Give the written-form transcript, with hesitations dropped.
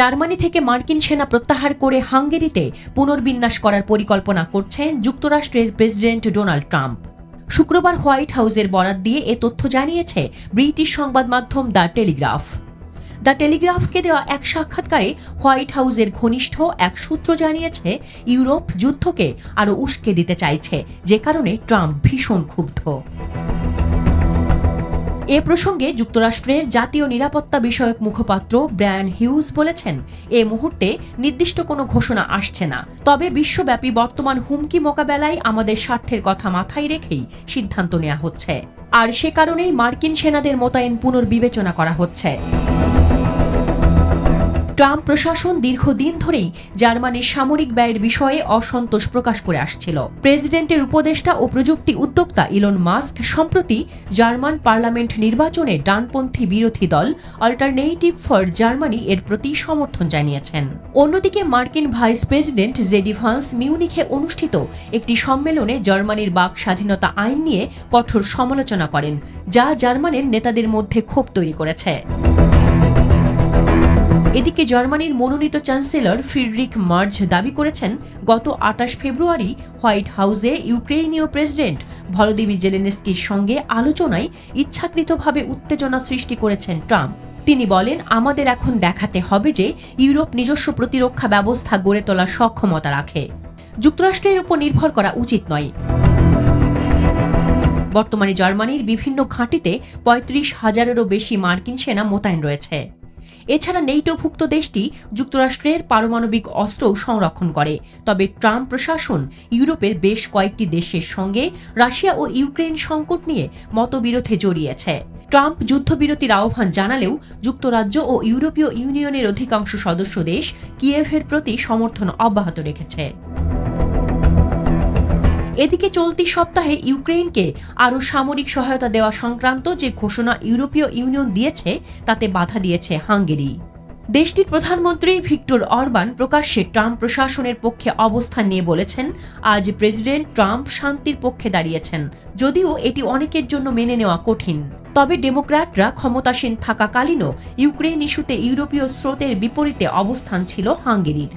Germany থেকে মার্কিন সেনা প্রত্যাহার করে হাঙ্গেরিতে পুনর্বিন্যাস করার পরিকল্পনা করছেন যুক্তরাষ্ট্রের প্রেসিডেন্ট ডোনাল্ড ট্রাম্প। শুক্রবার হোয়াইট হাউসের বরাত দিয়ে এ তথ্য জানিয়েছে ব্রিটিশ সংবাদ মাধ্যম দ্য টেলিগ্রাফ। দ্য টেলিগ্রাফকে দেওয়া এক সাক্ষাৎকারে হোয়াইট হাউসের ঘনিষ্ঠ এক সূত্র জানিয়েছে, ইউরোপ যুদ্ধকে আরও উস্কে দিতে চাইছে, যে কারণে ট্রাম্প ভীষণ ক্ষুব্ধ। এ প্রসঙ্গে যুক্তরাষ্ট্রের জাতীয় নিরাপত্তা বিষয়ক মুখপাত্র ব্রায়ান হিউজ বলেছেন, এ মুহূর্তে নির্দিষ্ট কোনো ঘোষণা আসছে না, তবে বিশ্বব্যাপী বর্তমান হুমকি মোকাবেলায় আমাদের স্বার্থের কথা মাথায় রেখেই সিদ্ধান্ত নেওয়া হচ্ছে, আর সে কারণেই মার্কিন সেনাদের মোতায়েন পুনর্বিবেচনা করা হচ্ছে। ট্রাম্প প্রশাসন দীর্ঘদিন ধরেই জার্মানির সামরিক ব্যয়ের বিষয়ে অসন্তোষ প্রকাশ করে আসছিল। প্রেসিডেন্টের উপদেষ্টা ও প্রযুক্তি উদ্যোক্তা ইলন মাস্ক সম্প্রতি জার্মান পার্লামেন্ট নির্বাচনে ডানপন্থী বিরোধী দল অল্টারনেটিভ ফর জার্মানি এর প্রতি সমর্থন জানিয়েছেন। অন্যদিকে মার্কিন ভাইস প্রেসিডেন্ট জেডি ভান্স মিউনিখে অনুষ্ঠিত একটি সম্মেলনে জার্মানির বাক স্বাধীনতা আইন নিয়ে কঠোর সমালোচনা করেন, যা জার্মানির নেতাদের মধ্যে ক্ষোভ তৈরি করেছে। এদিকে জার্মানির মনোনীত চ্যান্সেলর ফ্রিডরিখ মার্জ দাবি করেছেন, গত ২৮ ফেব্রুয়ারি হোয়াইট হাউসে ইউক্রেনীয় প্রেসিডেন্ট ভলোদিমির জেলেনস্কির সঙ্গে আলোচনায় ইচ্ছাকৃতভাবে উত্তেজনা সৃষ্টি করেছেন ট্রাম্প। তিনি বলেন, আমাদের এখন দেখাতে হবে যে ইউরোপ নিজস্ব প্রতিরক্ষা ব্যবস্থা গড়ে তোলার সক্ষমতা রাখে। যুক্তরাষ্ট্রের উপর নির্ভর করা উচিত নয়। বর্তমানে জার্মানির বিভিন্ন ঘাঁটিতে ৩৫,০০০-এরও বেশি মার্কিন সেনা মোতায়েন রয়েছে। এছাড়া নেটোভুক্ত দেশটি যুক্তরাষ্ট্রের পারমাণবিক অস্ত্রও সংরক্ষণ করে। তবে ট্রাম্প প্রশাসন ইউরোপের বেশ কয়েকটি দেশের সঙ্গে রাশিয়া ও ইউক্রেন সংকট নিয়ে মতবিরোধে জড়িয়েছে। ট্রাম্প যুদ্ধবিরতির আহ্বান জানালেও যুক্তরাজ্য ও ইউরোপীয় ইউনিয়নের অধিকাংশ সদস্য দেশ কিয়েভের প্রতি সমর্থন অব্যাহত রেখেছে। এদিকে চলতি সপ্তাহে ইউক্রেনকে আরও সামরিক সহায়তা দেওয়া সংক্রান্ত যে ঘোষণা ইউরোপীয় ইউনিয়ন দিয়েছে, তাতে বাধা দিয়েছে হাঙ্গেরি। দেশটির প্রধানমন্ত্রী ভিক্টর অরবান প্রকাশ্যে ট্রাম্প প্রশাসনের পক্ষে অবস্থান নিয়ে বলেছেন, আজ প্রেসিডেন্ট ট্রাম্প শান্তির পক্ষে দাঁড়িয়েছেন, যদিও এটি অনেকের জন্য মেনে নেওয়া কঠিন। তবে ডেমোক্র্যাটরা ক্ষমতাসীন থাকাকালীনও ইউক্রেন ইস্যুতে ইউরোপীয় স্রোতের বিপরীতে অবস্থান ছিল হাঙ্গেরির।